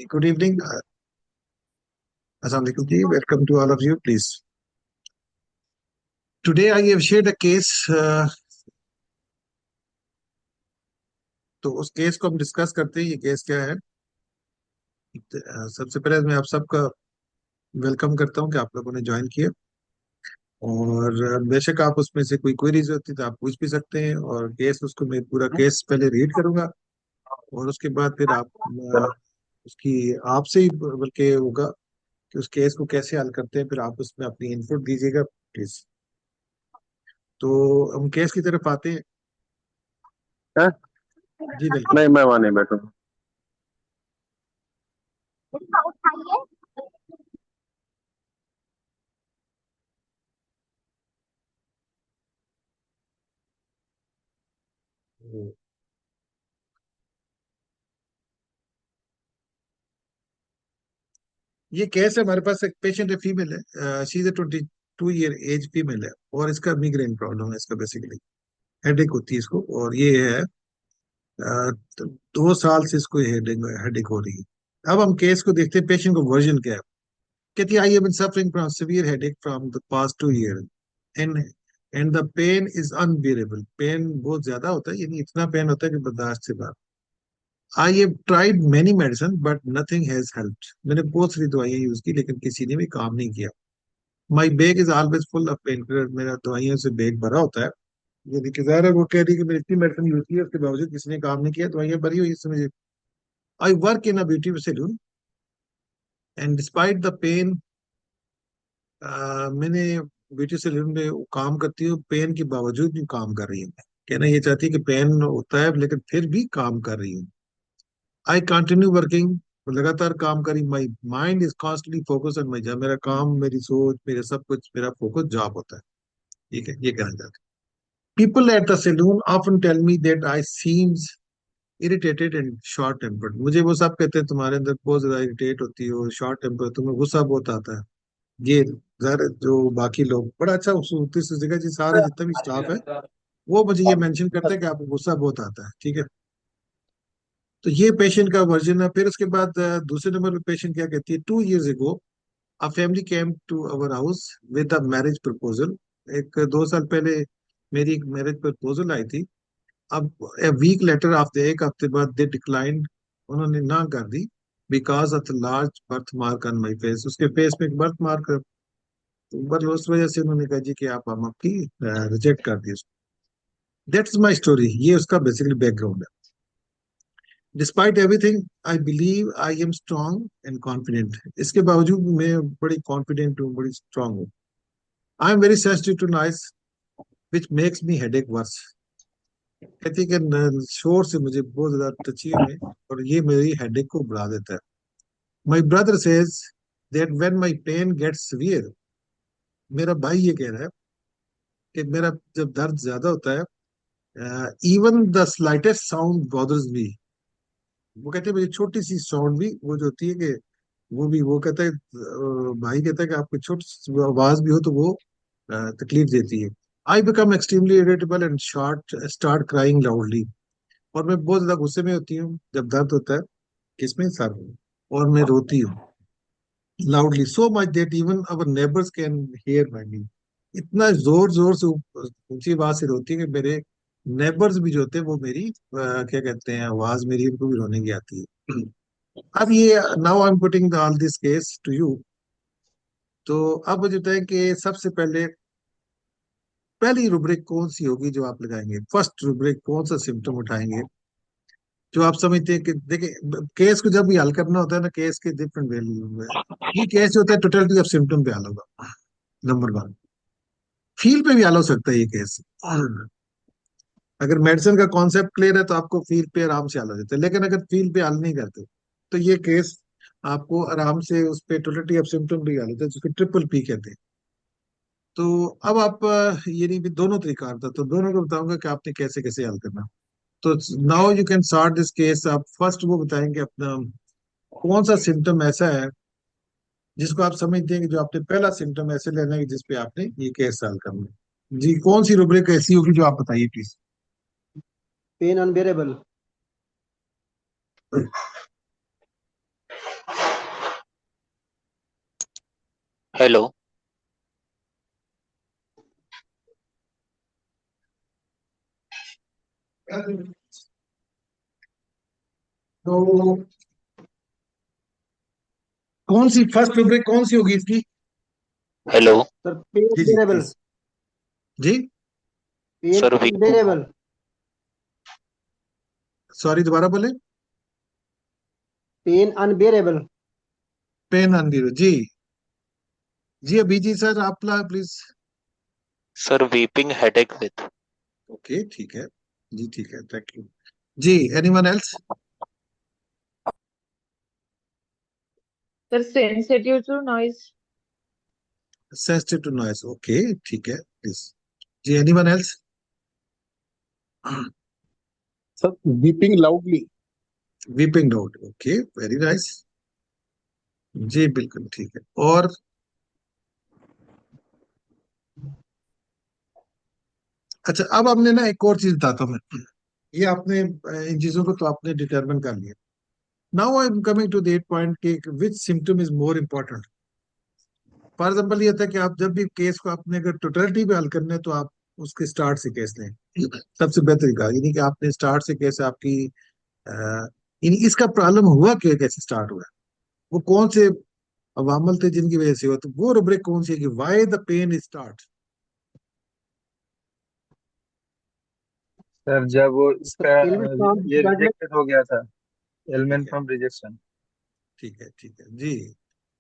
Good evening. Assalamu alaikum ji. Welcome to all of you, please. Today I have shared a case. तो उस case को हम discuss करते हैं। ये केस क्या है? सबसे पहले मैं आप सबका वेलकम करता हूँ कि आप लोगों ने ज्वाइन किया। और बेशक आप उसमें से कोई क्वेरीज होती तो आप पूछ भी सकते हैं। और केस उसको मैं पूरा केस पहले रीड करूंगा और उसके बाद फिर आप उसकी आपसे ही बल्कि होगा कि उस केस को कैसे हल करते हैं। फिर आप उसमें अपनी इनपुट दीजिएगा प्लीज। तो हम केस की तरफ आते हैं। है? जी बिल्कुल। नहीं, मैं वहां नहीं बैठूंगा। ये केस है, हमारे पास एक पेशेंट है, फीमेल है। She is a 22 year age female है और इसका मिग्रेन प्रॉब्लम है। इसका बेसिकली हेडेक होती है इसको। और ये है 2 साल से इसको हेडेक हेडेक हो रही है। अब हम केस को देखते हैं, पेशेंट को वर्जन क्या है। कहती है, I have been suffering from severe headache from the past 2 year and and the pain is unbearable. Pain बहुत ज्यादा होता है, यानी इतना पेन होता है कि बर्दाश्त से बाहर। आई have tried many medicine but nothing has helped. मैंने बहुत सारी दवाइयां यूज की लेकिन किसी ने भी काम नहीं किया। My bag is always full of pain killer. मेरा दवाइयों से बैग भरा होता है। ये देखिए ज़ाहिर है, वो कह रही है कि मैंने इतनी मेडिसिन यूज की है उसके बावजूद किसी ने काम नहीं किया, दवाइयां भरी हुई इससे मुझे। I work in a beauty salon and despite the pain. मैंने ब्यूटी सैलून में काम करती हूँ, पेन के बावजूद भी काम कर रही हूँ। कहना ये चाहती है कि पेन होता है लेकिन फिर भी काम कर रही हूँ। I continue working. लगातार काम करी। My mind is constantly focus on my job. मेरा काम, मेरी सोच, मेरा सब कुछ, मेरा फोकस जॉब होता है। ठीक है, ये कहना चाहती है। People at the saloon often tell me that I seems irritated and short tempered. मुझे वो सब कहते हैं तुम्हारे अंदर बहुत ज्यादा इरिटेट होती हो, शॉर्ट टेम्पर, तुम्हें गुस्सा बहुत आता है। ये ज़ाहिर है, जो बाकी लोग बड़ा अच्छा खूबसूरती से जगह जी, सारे जितना भी स्टाफ है वो मुझे ये मेंशन करते हैं कि आपको गुस्सा बहुत आता है। ठीक है, तो ये पेशेंट का वर्जन है। फिर उसके बाद दूसरे नंबर पे पेशेंट क्या कहती है, 2 years ago a family came to our house with a marriage proposal. एक 2 साल पहले मेरी एक मैरिज प्रपोजल आई थी। अब ए वीक लेटर आफ्टर, एक हफ्ते बाद दे डिक्लाइंड, उन्होंने ना कर दी। Because of the large birth mark on my face. उसके फेस में एक बर्थ मार्क, बस उस वजह से उन्होंने कहा जी कि आप हम आपकी रिजेक्ट कर दिए। That's my story. ये उसका बेसिकली बैकग्राउंड है। Despite everything I believe I am strong and confident. इसके बावजूद मैं बड़ी कॉन्फिडेंट हूँ, बड़ी स्ट्रांग हूँ। I am very sensitive to noise which makes me headache worse. कहती है कि शोर से मुझे बहुत ज्यादा टची हूँ मैं, और ये मेरी हेडेक को बढ़ा देता है। My brother says that when my pain gets severe. मेरा भाई ये कह रहा है कि मेरा जब दर्द ज्यादा होता है, even the slightest sound bothers me. वो कहते हैं मुझे छोटी सी साउंड भी, वो जो होती है कि वो भी, वो कहता है भाई कहता है कि आपको छोटी सी आवाज भी हो तो वो तकलीफ देती है। आई become extremely irritable and short start crying loudly. और मैं बहुत ज्यादा गुस्से में होती हूँ जब दर्द होता है, किसमें, सर में, और मैं रोती हूँ loudly, so much that even our neighbours can hear my me. इतना जोर जोर से ऊंची आवाज से रोती है कि मेरे नेबर्स भी जो होते हैं वो मेरी क्या कहते हैं, आवाज मेरी उनको भी रोने की आती है। अब ये, now I am putting all this case to you. तो अब मुझे बताएं कि सबसे पहले पहली रुब्रिक कौन सी होगी जो आप लगाएंगे। फर्स्ट रुब्रिक कौन सा सिम्टम उठाएंगे जो आप समझते हैं कि देखिए, केस को जब भी हल करना होता है ना, केस के डिफरेंट वैल्यू है। ये केस जो होता है टोटलिटी ऑफ सिम्टम पे हल होगा। नंबर वन, फील पे भी हल हो सकता है ये केस। अगर मेडिसिन का कॉन्सेप्ट क्लियर है तो आपको फील पे आराम से हल हो जाता है, लेकिन अगर फील पे हल नहीं करते तो ये केस आपको आराम से उस पे टोटलिटी ऑफ सिम्टम भी हल होता है, जिसको ट्रिपल पी कहते हैं। तो अब आप ये नहीं भी दोनों तरीका आता, तो दोनों को बताऊंगा कि आपने कैसे कैसे हल करना। तो now you can start this case. आप फर्स्ट वो बताएंगे अपना कौन सा सिम्टम ऐसा है जिसको आप समझते हैं कि जो आपने पहला सिम्टम ऐसे लेना है कि जिसपे आपने ये केस हल करना है। जी, कौन सी रुब्रिक ऐसी होगी जो आप बताइए प्लीज। Pen unbearable. हेलो। तो कौन सी फर्स्ट रुब्रिक कौन सी होगी इसकी? हेलो। सर पेन जी जी अनबेरेबल। प्लीज। जी pain sir weeping. Unbearable. Sorry, दोबारा बोले। Pain unbearable. पेन अनबीरो, जी। जी अभिजीत सर, आप please. Sir weeping headache with. Okay, ठीक है। जी ठीक है, थैंक यू। जी, anyone else? They're sensitive to noise. Sensitive to noise, okay, ठीक है, प्लीज। जी, anyone else? Sir weeping loudly. Weeping out, okay, very nice. जी बिल्कुल ठीक है। और अच्छा, अब हमने ना एक और चीज बताता हूँ मैं। ये आपने इन चीजों को तो आपने डिटरमिन कर लिया। Now I am coming to that point कि which symptom is more important. For example ये था कि आप जब भी केस को आपने अगर टोटलिटी पे हल करना है तो आप उसके स्टार्ट से केस लें। सबसे बेहतर तरीका यानी कि आपने स्टार्ट से केस आपकी अ, इसका प्रॉब्लम हुआ क्या, कैसे स्टार्ट हुआ, वो कौन से अवामल थे जिनकी वजह से हुआ, तो वो रुब्रिक कौन सी है कि why the pain start. Sir जब वो सर इसका एलिमेंट फ्रॉम ये डिपार्टमेंट। रिजेक्टेड हो गया था, ठीक एलिमेंट है, फ्रॉम रिजेक्शन। ठीक है, ठीक है जी।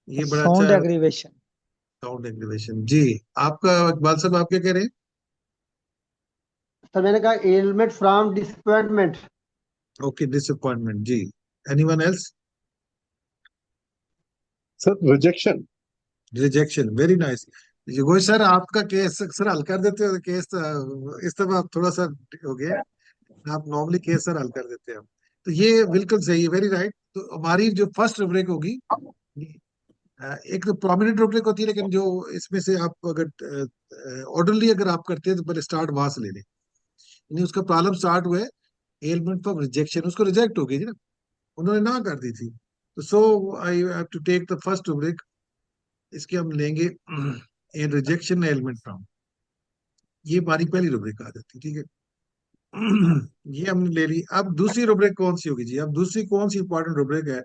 ये बड़ा साउंड अच्छा एग्रीवेशन। साउंड एग्रीवेशन, जी। आपका इकबाल साहब, आप क्या कह रहे हैं? सर मैंने कहा element from disappointment. Okay, disappointment, जी। Anyone else? Sir rejection. Rejection, very nice. Yogesh sir, आपका केस सर हल कर देते हो केस, इस तरफ आप थोड़ा सा हो गया। आप नॉर्मली केस सर हल कर देते हैं। तो ये बिल्कुल सही है, वेरी राइट। तो हमारी जो फर्स्ट रुब्रिक होगी, एक तो प्रोमिनेंट रुब्रिक होती है, लेकिन जो इसमें से आप अगर ऑर्डरली अगर आप करते हैं तो पहले स्टार्ट वहां से ले लें। यानी उसका प्रॉब्लम स्टार्ट हुआ है एलिमेंट ऑफ रिजेक्शन, उसको रिजेक्ट हो गई थी ना, उन्होंने ना कर दी थी। तो so I have to take the first rubric. इसके हम लेंगे ए रिजेक्शन एलिमेंट फ्रॉम। ये हमारी पहली रुब्रिक आ जाती है, ठीक है। ये हमने ले ली। अब दूसरी रुब्रिक कौन सी होगी जी? अब दूसरी कौन सी इंपॉर्टेंट रुब्रिक है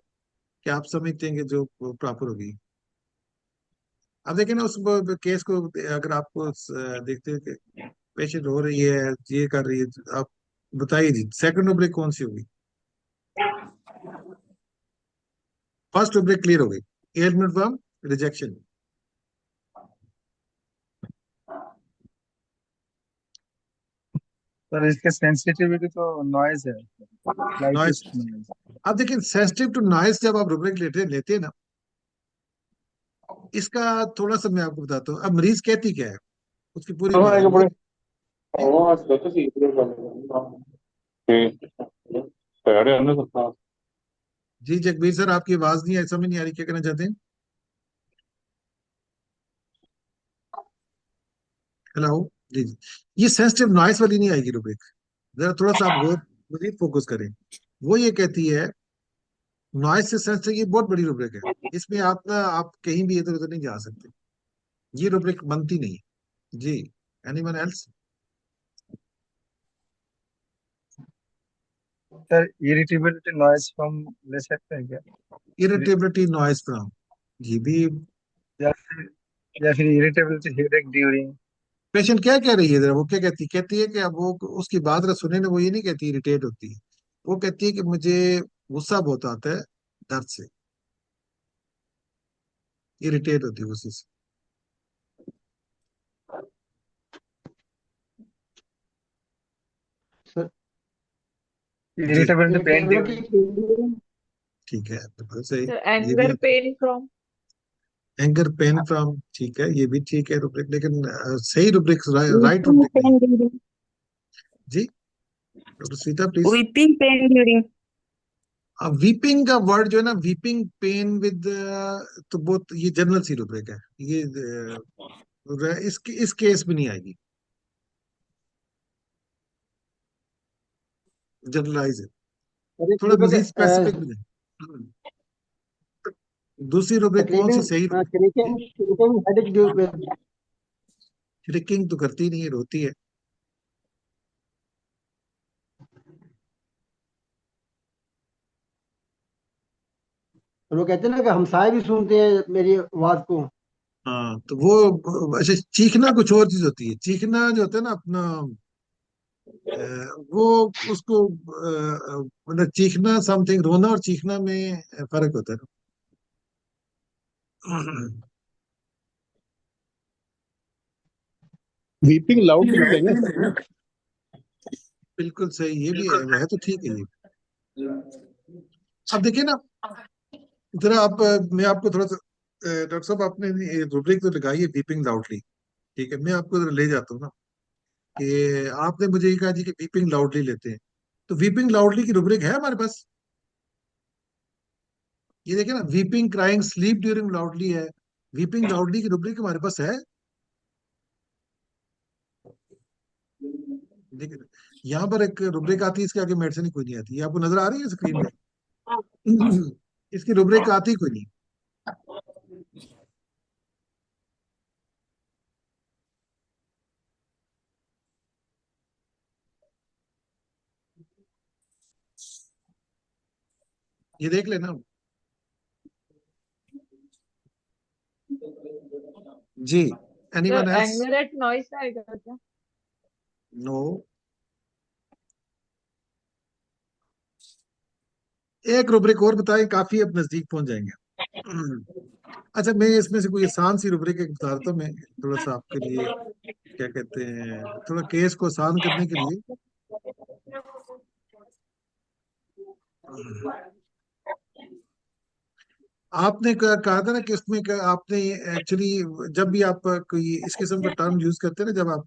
कि आप समझते हैं कि जो प्रॉपर होगी? अब देखिए ना, उस केस को अगर आपको देखते हैं कि पेशेंट हो रही है, ये कर रही है, तो आप बताइए जी, सेकंड रुब्रिक कौन सी होगी? फर्स्ट रुब्रिक क्लियर हो गई, एलिमेंट फ्रॉम रिजेक्शन। सर इसके सेंसिटिविटी तो नॉइज है, नॉइस। Slightest noise. अब देखिए, सेंसिटिव टू नॉइस जब आप रुब्रिक लेते लेते हैं ना, इसका थोड़ा सा मैं आपको बताता हूँ। अब मरीज कहती क्या है, उसकी पूरी बात है मरीज। जी जगबीर सर, आपकी आवाज नहीं है, समझ नहीं आ रही, क्या कहना चाहते हैं? हेलो। जी जी। ये सेंसिटिव नॉइस वाली नहीं आएगी रुब्रिक। जरा थोड़ा सा आप गौर मजीद फोकस करें। वो ये कहती है, नॉइस से सेंसिटिव, ये बहुत बड़ी रुब्रिक है। इसमें आप ना, आप कहीं भी इधर उधर नहीं जा सकते। ये रुब्रिक बनती नहीं है जी। Anyone else? Sir irritability noise from ले सकते हैं क्या? इरि- इरिटेबिलिटी नॉइस फ्रॉम, ये भी। या फिर इरिटेबिलिटी हेडेक ड्यूरिंग। पेशेंट क्या कह रही है जरा, वो क्या कहती है कि अब वो उसकी बात अगर सुने ना, वो ये नहीं कहती इरिटेट होती है। वो कहती है कि मुझे गुस्सा बहुत आता है दर्द से, इरिटेट होती है गुस्से से। सर जी इरिटेबिलिटी पेन ड्यूरिंग। इरिटेबिलिटी। ठीक है, बिल्कुल सही। The ये भी anger pain from. Anger pain from, ठीक है, ये भी ठीक है रुब्रिक, लेकिन सही रुब्रिक, राइट Weeping रुब्रिक नहीं। pain during. जी doctor Sita please. Weeping pain during. Weeping का वर्ड जो है ना, वीपिंग पेन विद, तो बहुत ये जनरल सी रुब्रिक है। ये इस केस में नहीं आएगी, जनरलाइज है। सर एक थोड़ा रुपए मजीद का स्पेसिफिक भी है। दूसरी रुब्रिक कौन सी सही? Creaking headache due with. Creaking तो करती नहीं है, रोती है। वो कहते हैं ना कि हमसाए भी सुनते हैं मेरी आवाज को। हाँ तो वो अच्छा, चीखना कुछ और चीज होती है। चीखना जो होता है ना अपना, अ, वो उसको मतलब चीखना समथिंग, रोना और चीखना में फर्क होता है ना। वीपिंग लाउडली लेंगे सर। बिल्कुल सही, ये भी है तो ठीक है ये। अब देखिए ना, जरा आप मैं आपको थोड़ा सा डॉक्टर साहब, आपने रुब्रिक तो लगाई है वीपिंग लाउडली, ठीक है, मैं आपको जरा ले जाता हूँ ना कि आपने मुझे ये कहा जी कि वीपिंग लाउडली लेते हैं, तो वीपिंग लाउडली की रुब्रिक है हमारे पास। ये देखिए ना, weeping crying sleep during loudly है, वीपिंग लाउडली की रुब्रिक हमारे पास है। देखिए यहाँ पर एक रुब्रिक आती है, इसके आगे मेडिसिन ही कोई नहीं आती, ये आपको नजर आ रही है स्क्रीन पे। इसकी रुब्रिक आती कोई नहीं। ये देख लेना जी। Sir anyone else? Anger at noise आएगा क्या? नो। एक रुब्रिक और बताएं, काफी अब नजदीक पहुंच जाएंगे। अच्छा, मैं इसमें से कोई आसान सी रुब्रिक एक बता देता हूँ मैं, थोड़ा सा आपके लिए, क्या कहते हैं, थोड़ा केस को आसान करने के लिए। आपने कहा था ना कि उसमें आपने एक्चुअली, जब भी आप कोई इस किस्म का टर्म यूज करते हैं ना, जब आप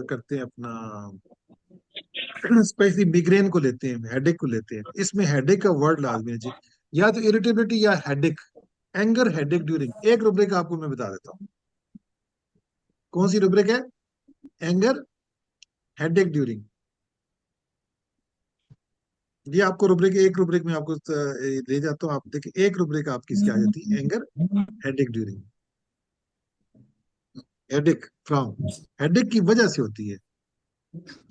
करते हैं अपना स्पेशली मिग्रेन को लेते हैं, हेडेक को लेते हैं, इसमें हेडेक का वर्ड लाजमी है जी, या तो इरिटेबिलिटी या हेडेक, एंगर हेडेक ड्यूरिंग। एक रुब्रिक आपको मैं बता देता हूँ, कौन सी रुब्रिक है? Anger headache during. ये आपको रुब्रिक, एक रुब्रिक में आपको ले जाता हूँ, आप देखिए एक रुब्रिक आपकी इसकी आ जाती है, anger headache during, headache from, headache की वजह से होती है,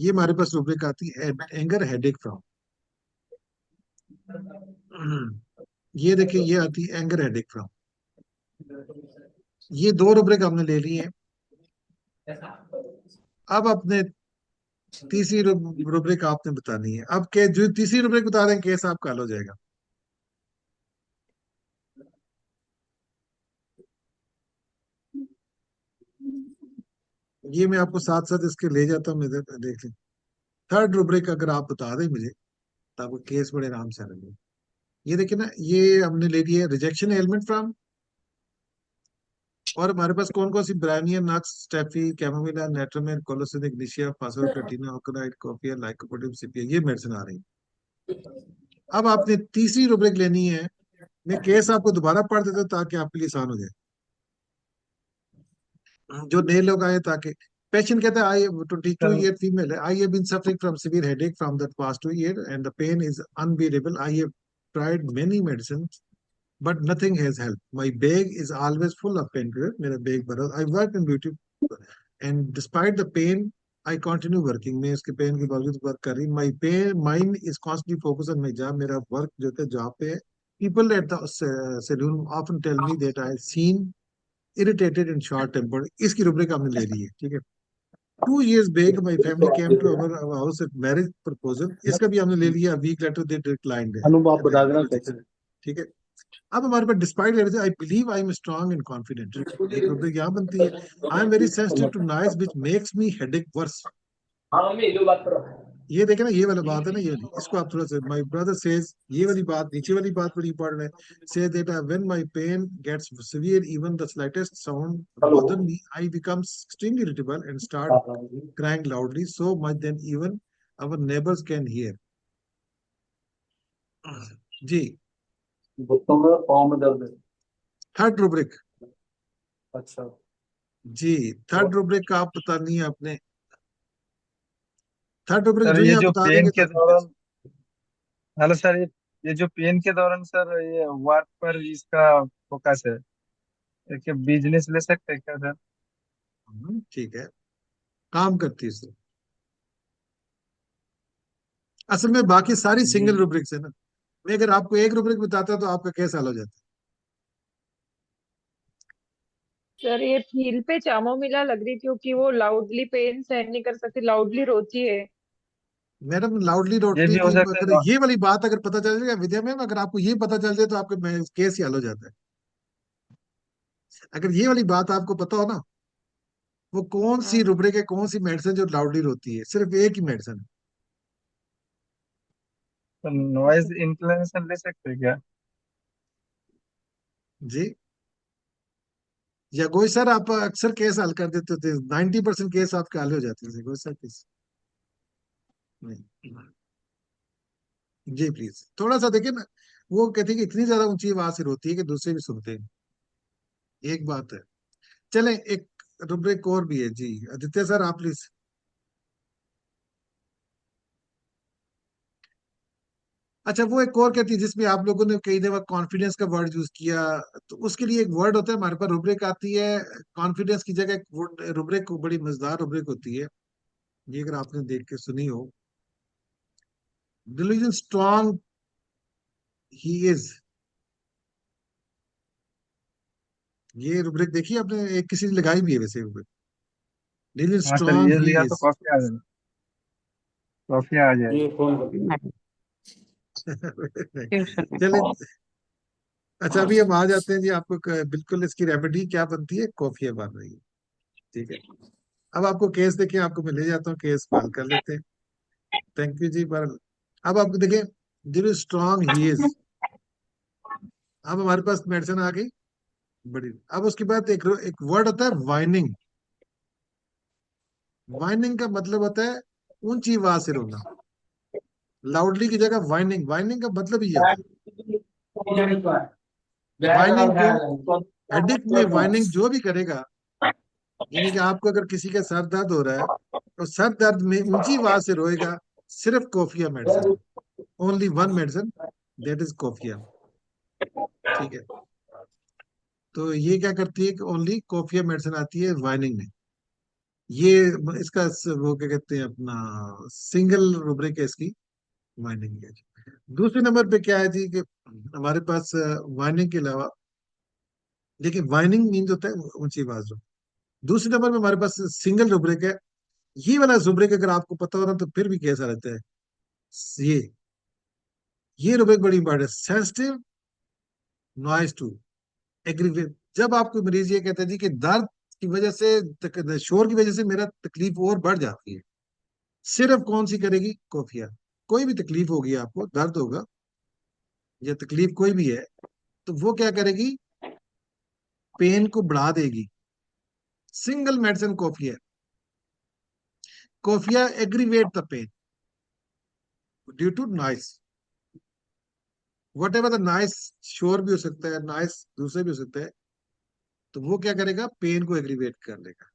ये हमारे पास रुब्रिक आती है, एंगर हेडेक फ्रॉम। ये देखिए ये आती है एंगर हेडेक फ्रॉम। ये दो रुब्रिक हमने ले ली है। अब अपने तीसरी रुब्रिक आपने बतानी है। अब के जो तीसरी रुब्रिक बता दें, केस आपका हल हो जाएगा। ये मैं आपको साथ साथ इसके ले जाता हूँ, इधर देख लें। थर्ड रुब्रिक अगर आप बता दें मुझे, तो आपको केस बड़े आराम से हलेंगे। ये देखिए ना, ये हमने ले लिया रिजेक्शन एलिमेंट फ्रॉम, और हमारे पास कौन कौन सी, ब्रानिया नक्स, स्टेफी, कैमोमिला, नेट्रोमेन, कोलोसिन, इग्निशिया, फास्फोकैटिना, ओकोनाइट, कोपिया, लाइकोपोडियम, सिपिया, ये मेडिसिन आ रही है। अब आपने तीसरी रुब्रिक लेनी है। मैं केस आपको दोबारा पढ़ देता हूँ ताकि आपके लिए आसान हो जाए, जो नए लोग आए ताकि। पेशेंट कहता है, आई 22 ईयर फीमेल है, I have been suffering from severe headache from the past 2 year and the pain is unbearable, I have tried many medicine but nothing has helped. My bag is always full of painkiller. मेरा bag भरा। I work in beauty and despite the pain, I continue working. मैं इसके pen के बावजूद work कर रही। My pain mind is constantly focused on my job. मेरा work जो है जॉब पे है। People at the saloon often tell me that I seen irritated and short tempered. इसकी रुब्रिक आपने ले ली है, ठीक है। 2 years back, my family came to our house at marriage proposal. इसका भी हमने ले लिया। A week later, they declined अनुभव आप बता देना it. कैसे। ठीक है। अब हमारे पास despite I believe I am strong and confident, एक रुपये यहाँ बनती है। I am very sensitive to noise which makes me headache worse. ये देखे ना, ये वाला बात है ना, ये वाली, इसको आप थोड़ा सा, माय ब्रदर सेज, ये वाली बात, नीचे वाली बात बड़ी इंपॉर्टेंट है। Says that when my pain gets severe, even the slightest sound bother me, I become extremely irritable and start crying loudly, so much that even our neighbors can hear। जी। घुटनों में और पाँव में दर्द है। Third rubric. अच्छा। जी। Third rubric का आप बतानी है आपने। थर्ड रुब्रिक सर जो ही ये आप जो बता पेन देंगे के तो। दौरान, हेलो सर, ये जो पेन के दौरान सर, ये वर्क पर इसका फोकस है। देखिए बिजनेस ले सकते हैं क्या सर? ठीक है, काम करती है सर। असल में बाकी सारी सिंगल जी रूब्रिक्स है ना। मैं अगर आपको एक रूब्रिक बताता तो आपका कैसा हाल हो जाता। सर ये फील पे चामोमिला लग रही, क्योंकि वो लाउडली पेन सहन नहीं कर सकती, लाउडली रोती है। मैडम लाउडली ये रोटली भी हो की सकता है अगर ये वाली बात अगर पता चल जाएगा विद्या मैम, अगर आपको ये पता चल जाए तो आपका केस ही हल हो जाता है। अगर ये वाली बात आपको पता हो ना, वो कौन सी रुब्रिक है, कौन सी मेडिसिन जो लाउडली रोती है, सिर्फ एक ही मेडिसिन। तो नॉइज इंफ्लेशन ले सकते हैं क्या? जी, या कोई सर आप अक्सर केस हल कर देते थे, 90% केस आपके हल हो जाते थे कोई सर केस। नहीं, जी प्लीज थोड़ा सा देखिए ना। वो कहती है कि इतनी ज्यादा ऊंची आवाज से रोती है कि दूसरे भी सुनते हैं। एक बात है। चले एक रुब्रिक और भी है जी, आदित्य सर आप प्लीज। अच्छा, वो एक और कहती है जिसमें आप लोगों ने कई दफा कॉन्फिडेंस का वर्ड यूज किया, तो उसके लिए एक वर्ड होता है हमारे पास, रुब्रिक आती है। कॉन्फिडेंस की जगह एक रुब्रिक बड़ी मजेदार रुब्रिक होती है। ये अगर आपने देख के सुनी हो, डिलीजन स्ट्रांग ही इज। ये रुब्रिक देखिए आपने, एक किसी ने लगाई भी है वैसे रुब्रिक, डिलीजन हाँ सर, स्ट्रांग ये ही लिया तो इज। कॉफी आ जाएगी। कॉफी आ जाएगी। ये फोन कर। चलिए, अच्छा अभी हम आ जाते हैं जी, आपको बिल्कुल इसकी रेमेडी क्या बनती है, कॉफिया बन रही है। ठीक है, अब आपको केस देखिए, आपको मैं ले जाता हूँ, केस हल कर लेते हैं। थैंक यू जी पर। अब आपको देखिए, दिल स्ट्रांग ही इज। अब हमारे पास मेडिसिन आ गई बड़ी। अब उसके बाद एक वर्ड होता है वाइनिंग। वाइनिंग का मतलब होता है ऊंची आवाज से रोना। लाउडली की जगह वाइनिंग, वाइनिंग का मतलब ही होता है वाइनिंग क्यों। हेडिक में वाइनिंग जो भी करेगा, यानी कि आपको अगर किसी का सर दर्द हो रहा है तो सर दर्द में ऊंची आवाज से रोएगा, सिर्फ coffea medicine. Only one medicine, that is coffea. ठीक है, तो ये क्या करती है कि ओनली कोफिया मेडिसिन आती है वाइनिंग में। ये इसका वो क्या कहते हैं अपना, सिंगल रुब्रिक है इसकी, वाइनिंग है। दूसरे नंबर पे क्या है जी कि हमारे पास वाइनिंग के अलावा, देखिए वाइनिंग मीन होता है ऊंची आवाज हो। दूसरे नंबर पे हमारे पास सिंगल रुब्रिक है। ये वाला रुब्रिक अगर आपको पता हो ना तो फिर भी कैसा रहता है। ये ये रुब्रिक बड़ी इंपॉर्टेंट है, सेंसिटिव नॉइज टू एग्रीवेट। जब आपको मरीज ये कहता है जी कि दर्द की वजह से, शोर की वजह से मेरा तकलीफ और बढ़ जाती है, सिर्फ कौन सी करेगी, कोफिया। कोई भी तकलीफ होगी आपको, दर्द होगा या तकलीफ कोई भी है, तो वो क्या करेगी, पेन को बढ़ा देगी। Single medicine coffea. Coffea aggravate the pain due to noise, whatever the noise. शोर भी हो सकता है, नॉइस दूसरे भी हो सकता है, तो वो क्या करेगा, पेन को एग्रीवेट कर लेगा।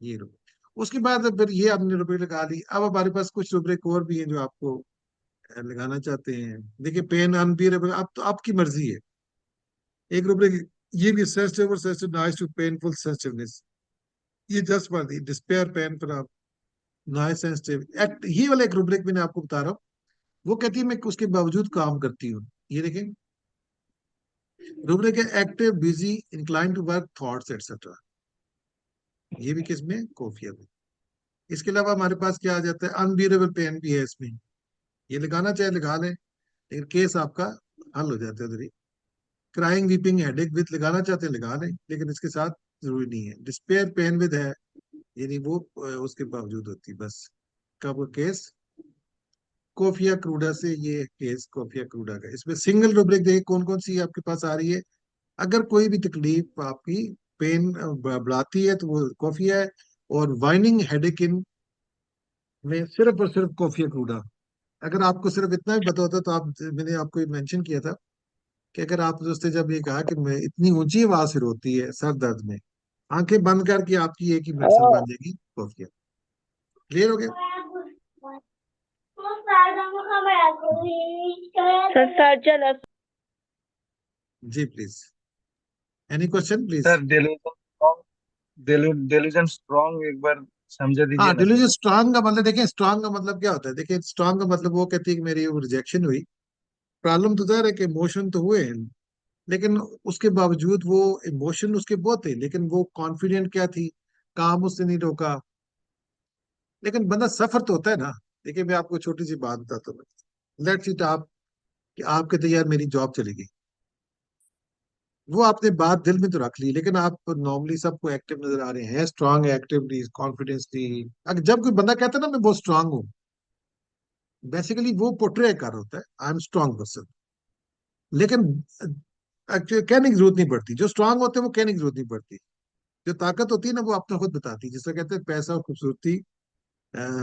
ये रुपये, उसके बाद फिर ये आपने रुपये लगा ली। अब हमारे पास कुछ रुपये और भी हैं जो आपको लगाना चाहते हैं। देखिए पेन अनबियरेबल, अब तो आपकी मर्जी है। एक रुपये ये भी सेंसिटिव और sensitive noise to painful sensitiveness, ये just for the despair pain पर आप नॉइस सेंसिटिव एक्ट। ये वाला एक रुब्रिक मैंने आपको बता रहा हूँ। वो कहती है मैं उसके बावजूद काम करती हूँ। ये देखें, रुब्रिक है active busy incline to work thoughts etcetera. ये भी किसमें, कोफिया में। इसके अलावा हमारे पास क्या आ जाता है, अनबियरेबल पेन भी है इसमें। ये लगाना चाहे लगा लें, लेकिन केस आपका हल हो जाता है उधर ही। क्राइंग वीपिंग हेडेक विद लगाना चाहते हैं लगा लें, लेकिन इसके साथ जरूरी नहीं है। डिस्पेयर पेन विद है, यानी वो उसके बावजूद होती है बस। कब केस कोफिया क्रूडा से, ये केस कोफिया क्रूडा का। इसमें सिंगल रुब्रिक देखिए कौन कौन सी आपके पास आ रही है। अगर कोई भी तकलीफ आपकी पेन बढ़ाती है तो वो कोफिया है। और वाइनिंग हेडेक इन में सिर्फ और सिर्फ कोफिया क्रूडा। अगर आपको सिर्फ इतना भी पता होता तो आप, मैंने आपको मेंशन किया था कि अगर आप दोस्त जब ये कहा कि मैं इतनी ऊंची आवाज से रोती है सर दर्द में, आंखें बंद करके आपकी एक ही मेडिसिन बन जाएगी, कॉफिया। क्लियर हो गया। सर सर चला। जी please. Any question please? Sir delusion strong एक बार समझा दीजिए हाँ, ना सर। डिलीजन स्ट्रांग का मतलब, देखिए स्ट्रांग का मतलब क्या होता है, देखिए स्ट्रांग का मतलब वो कहती है कि मेरी रिजेक्शन हुई, प्रॉब्लम तो ज़ाहिर है कि इमोशन तो हुए हैं, लेकिन उसके बावजूद वो इमोशन उसके बहुत थे, लेकिन वो कॉन्फिडेंट क्या थी, काम उसने नहीं रोका। लेकिन बंदा सफर तो होता है ना। देखिए मैं आपको छोटी सी बात बताता हूँ। लेट्स इट आप कि आप कहते हैं यार मेरी जॉब चली गई, वो आपने बात दिल में तो रख ली, लेकिन आप नॉर्मली सबको एक्टिव नजर आ रहे हैं, स्ट्रांग एक्टिवली कॉन्फिडेंसली। अगर जब कोई बंदा कहता है ना मैं बहुत स्ट्रांग हूँ, बेसिकली वो पोर्ट्रे कर रहा होता है आई एम स्ट्रांग पर्सन। लेकिन एक्चुअली कहने की जरूरत नहीं पड़ती, जो स्ट्रांग होते हैं वो कहने की जरूरत नहीं पड़ती। जो ताकत होती है ना वो अपना खुद बताती है, जिससे कहते हैं पैसा और खूबसूरती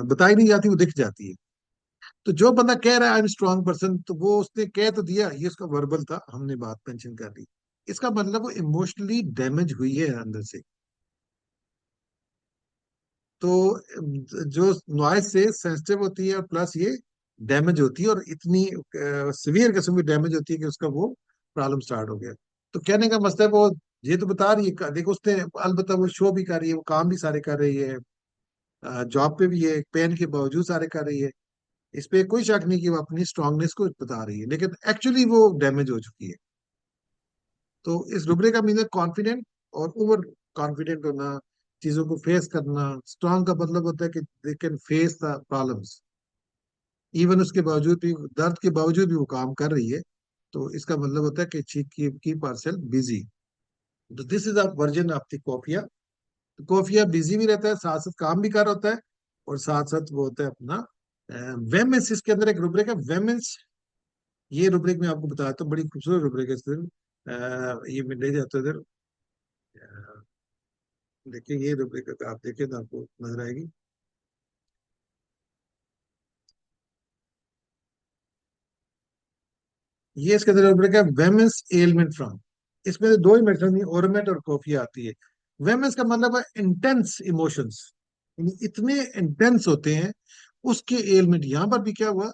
बताई नहीं जाती, वो दिख जाती है। तो जो बंदा कह रहा है आई एम स्ट्रांग पर्सन, तो वो उसने कह तो दिया, ये उसका वर्बल था, हमने बात मेंशन कर दी। इसका मतलब वो इमोशनली डैमेज हुई है अंदर से। तो जो नॉइस से सेंसिटिव होती है, और प्लस ये डैमेज होती है, और इतनी सिवियर किस्म की डैमेज होती है कि उसका वो प्रॉब्लम स्टार्ट हो गया। तो कहने का मतलब वो ये तो बता रही है, देखो उसने अलबत्ता वो शो भी कर रही है, वो काम भी सारे कर रही है, जॉब पे भी है, पेन के बावजूद सारे कर रही है। इस पे कोई शक नहीं कि वो अपनी स्ट्रांगनेस को बता रही है, लेकिन एक्चुअली वो डैमेज हो चुकी है। तो इस रुब्रिक का मीनिंग कॉन्फिडेंट और ओवर कॉन्फिडेंट होना, चीजों को फेस करना। स्ट्रांग का मतलब होता है कि they can face the problems, even उसके बावजूद भी, दर्द के बावजूद भी वो काम कर रही है। तो इसका मतलब होता है कि शी कीप हरसेल्फ बिजी। तो this is a version of the coffea. तो कोफिया बिजी भी रहता है, साथ साथ काम भी कर रहा होता है, और साथ साथ वो होता है अपना वेमेंस। इसके अंदर एक रुब्रिक है वेमेंस। ये रुब्रिक मैं आपको बताता हूँ, बड़ी खूबसूरत रुब्रिक है इस दिन। ये मैं ले जाता हूँ इधर। देखिए ये रुब्रिक आप देखें तो आपको नजर आएगी। ये इसके अंदर रुब्रिक है वेमेंस एलिमेंट फ्रॉम। इसमें से दो ही मेथड नहीं, ओरमेट और कोफिया आती है। वेमेंस का मतलब है इंटेंस इमोशंस, इतने इंटेंस होते हैं उसके एलिमेंट। यहाँ पर भी क्या हुआ,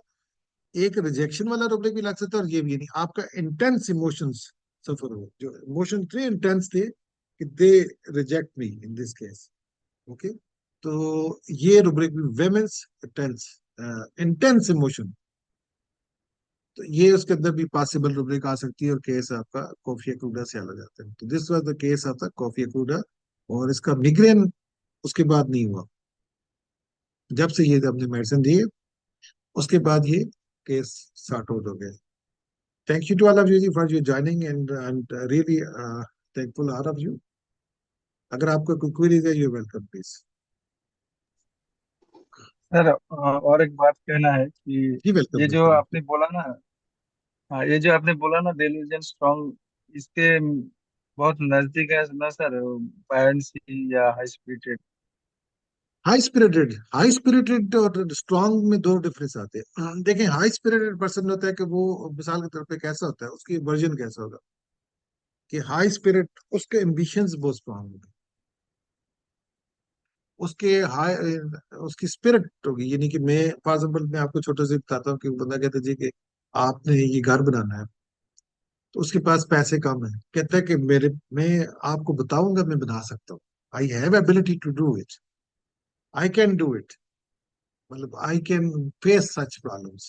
एक रिजेक्शन वाला रुब्रिक भी लग सकता है, और ये भी नहीं, आपका इंटेंस इमोशंस सफर हो, जो इमोशन इतने इंटेंस थे कि दे reject me in this case. Okay. तो ये रुब्रिक भी वेमेंस इंटेंस, इंटेंस इमोशन। तो ये उसके अंदर भी पॉसिबल रुब्रिक आ सकती है, और केस आपका कॉफी अकूडा से अलग जाता है। तो this was the case of the coffea cruda. और इसका मिग्रेन उसके बाद नहीं हुआ, जब से ये अपने मेडिसिन दिए उसके बाद ये केस सॉर्ट आउट हो गया। Thank you to all of you for your joining, and I am really thankful all of you. अगर आपको कोई क्वेरीज है, यू वेलकम प्लीज। सर और एक बात कहना है कि जी वेलकम ये जो वेलकम। आपने बोला ना, हाँ ये जो आपने बोला ना डेलूजन स्ट्रॉन्ग, इसके बहुत नजदीक है ना सर, बायनेंसी या हाई स्पिरिटेड। हाई स्पिरिटेड और स्ट्रांग में दो डिफरेंस आते हैं। देखिए हाई स्पिरिटेड पर्सन होता है कि वो मिसाल के तौर पे कैसा होता है, उसकी वर्जन कैसा होगा, कि हाई स्पिरिट, उसके एम्बिशंस बहुत स्ट्रांग होंगे, उसके हाई, उसकी स्पिरिट होगी। यानी कि मैं फॉर एग्जाम्पल मैं आपको छोटे से बताता हूँ कि वो बंदा कहता है जी कि आपने ये घर बनाना है, तो उसके पास पैसे कम है, कहता है कि मेरे मैं आपको बताऊंगा मैं बना सकता हूँ, I have ability to do it, I can do it, मतलब I can face such problems,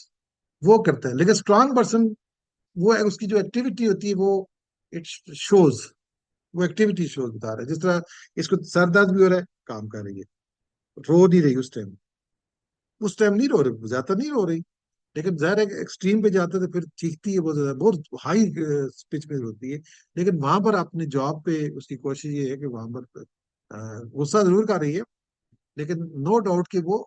वो करता है। लेकिन स्ट्रांग पर्सन, वो है उसकी जो एक्टिविटी होती है वो इट शोज, वो एक्टिविटी शोज बता रहा है। जिस तरह इसको सर दर्द भी हो रहा है, काम कर रही है, रो नहीं रही उस टाइम, उस टाइम नहीं रो रही, ज्यादा नहीं रो रही, लेकिन जाहिर है एक्सट्रीम पे जाते तो फिर चीखती है बहुत ज्यादा, बहुत हाई पिच में रोती है। लेकिन वहां पर अपने जॉब पे उसकी कोशिश ये है कि वहां पर गुस्सा जरूर कर रही है, लेकिन नो डाउट कि वो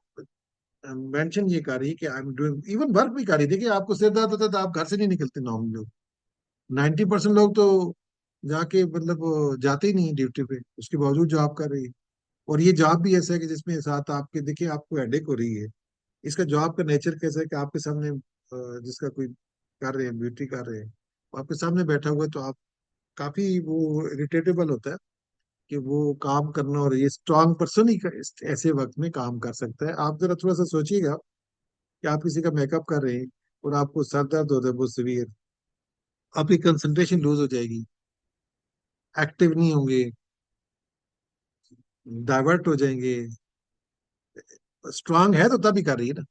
मेंशन ये कर रही है कि I am doing, even work भी कर रही है। देखिए आपको सिर दर्द होता है तो आप घर से नहीं निकलते नॉर्मली लोग, 90% लोग तो जाके मतलब वो जाते ही नहीं ड्यूटी पे, उसके बावजूद जॉब कर रही है। और ये जॉब भी ऐसा है कि जिसमें साथ आपके, देखिए आपको हेडेक हो रही है, इसका जॉब का नेचर कैसा है कि आपके सामने जिसका कोई कर रहे हैं, ड्यूटी कर रहे हैं, वो आपके सामने बैठा हुआ है, तो आप काफी वो इरिटेटेबल होता है कि वो काम करना। और ये स्ट्रांग पर्सन ही ऐसे वक्त में काम कर सकता है। आप जरा थोड़ा सा सोचिएगा कि आप किसी का मेकअप कर रहे हैं और आपको सर दर्द होता है बहुत सीवियर, आपकी कंसंट्रेशन लूज हो जाएगी, एक्टिव नहीं होंगे, डाइवर्ट हो जाएंगे। स्ट्रांग है तो तभी कर रही है ना।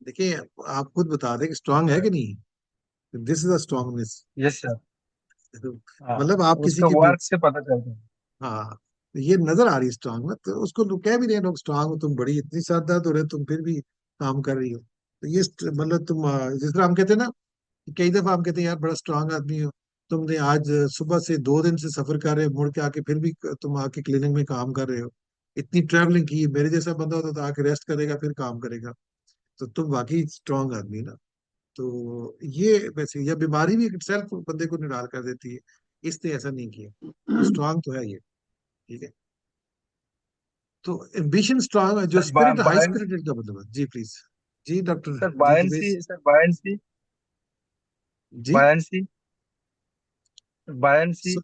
देखिए, आप खुद बता दें कि स्ट्रांग है कि नहीं, this is a strongness. Yes sir. हाँ, मतलब आप किसी उसका की वर्क से पता चलता है। हाँ, ये नजर आ रही है स्ट्रांग ना, तो उसको लोग कह भी रहे हैं, लोग स्ट्रांग हो तुम, बड़ी इतनी सादा तो रहे तुम, फिर भी काम कर रही हो। तो ये मतलब तुम जिस तरह हम कहते हैं ना, कि कई दफा हम कहते हैं यार बड़ा स्ट्रांग आदमी हो, तुमने आज सुबह से 2 दिन से सफर कर रहे हो, मुड़ के आके फिर भी तुम आके क्लिनिक में काम कर रहे हो, इतनी ट्रैवलिंग की। मेरे जैसा बंदा होता तो आके रेस्ट करेगा फिर काम करेगा। तो तुम वाकई स्ट्रांग आदमी ना। तो ये वैसे, यह बीमारी भी सेल्फ बंदे को निराल कर देती है, इसने ऐसा नहीं किया, तो स्ट्रांग तो है ये। ठीक है। तो एम्बिशन स्ट्रांग है, जो sir spirit high buoyant spirited का मतलब है। जी प्लीज। जी डॉक्टर। सर जी बायनसी दिवेश। सर बायनसी जी। बायनसी बायनसी स-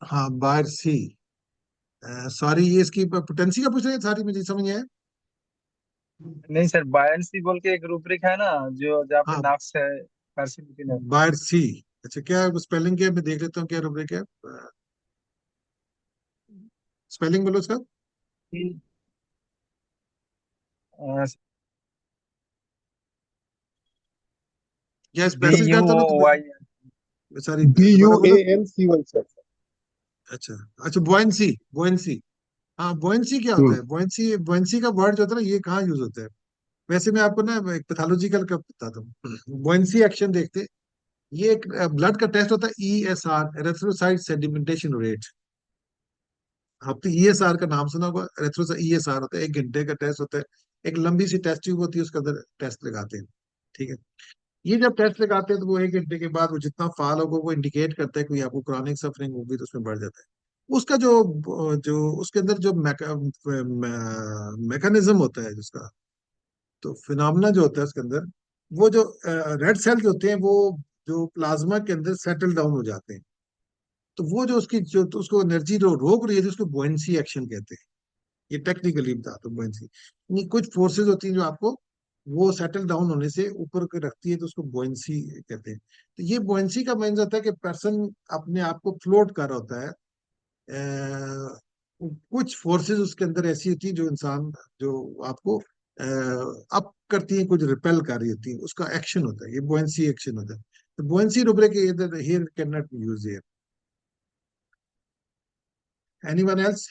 हाँ, बार सी। सॉरी, ये इसकी पोटेंसी का पूछ रहे हैं, सारी मुझे समझ नहीं आया। नहीं सर, बायनसी बोल के एक रूब्रिक है ना, जो जहाँ पे हाँ, नाक्स है, कर्सिव लिखी है। बार सी। अच्छा, क्या स्पेलिंग क्या है? मैं देख लेता हूँ क्या रुब्रिक है। स्पेलिंग बोलो उसका। क्या बी पैसेज यू करता हूँ ओ तो। वाई सॉरी, दोबारा बोलो। BUANCY sir. अच्छा। अच्छा, बुआइंसी। बुआइंसी। हाँ, बुआइंसी क्या होता हम्म। है? बुआइंसी, बुआइंसी का वर्ड जो होता है ना, ये कहाँ यूज होता है? वैसे मैं आपको ना एक पैथोलॉजिकल का बताता हूँ। बुआइंसी एक्शन देखते हैं। ये एक ब्लड का टेस्ट होता है, ESR, एरिथ्रोसाइट सेडिमेंटेशन रेट। आपने ESR का नाम सुना होगा। एरिथ्रोसाइट ESR होता है, 1 घंटे का टेस्ट होता है। एक लंबी सी टेस्ट ट्यूब होती है, उसके अंदर टेस्ट लगाते हैं। ठीक है। ये जब टेस्ट लगाते हैं तो वो 1 घंटे के बाद वो जितना फाल होगा वो इंडिकेट करता है, कोई आपको क्रॉनिक सफरिंग होगी तो उसमें बढ़ जाता है। उसका जो जो उसके अंदर जो मैकेनिज्म होता है जिसका, तो फिनोमेना जो होता है उसके अंदर, वो जो रेड सेल्स होते हैं वो जो प्लाज्मा के अंदर सेटल डाउन हो जाते हैं। तो वो जो उसकी जो, तो उसको एनर्जी जो रोक रही है, उसको बुएंसी एक्शन कहते हैं। ये टेक्निकली बताता हूँ बुएंसी। नहीं, कुछ फोर्सेज होती हैं जो आपको वो सेटल डाउन होने से ऊपर के रखती है, तो उसको बुएंसी कहते हैं। तो ये बुएंसी का मीन्स होता है कि पर्सन अपने आप को फ्लोट कर रहा होता है। कुछ फोर्सेस उसके अंदर ऐसी होती है जो इंसान, जो आपको अप करती है, कुछ रिपेल कर रही होती है, उसका एक्शन होता है, ये बुएंसी एक्शन होता है। तो बुएंसी रुब्रिक इधर here can not use here. Anyone else?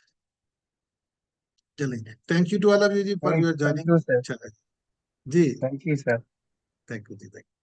चलेंगे। Thank you to all of you जी for thank your thank joining. You sir. चलें जी। Thank you sir. Thank you जी, थैंक यू।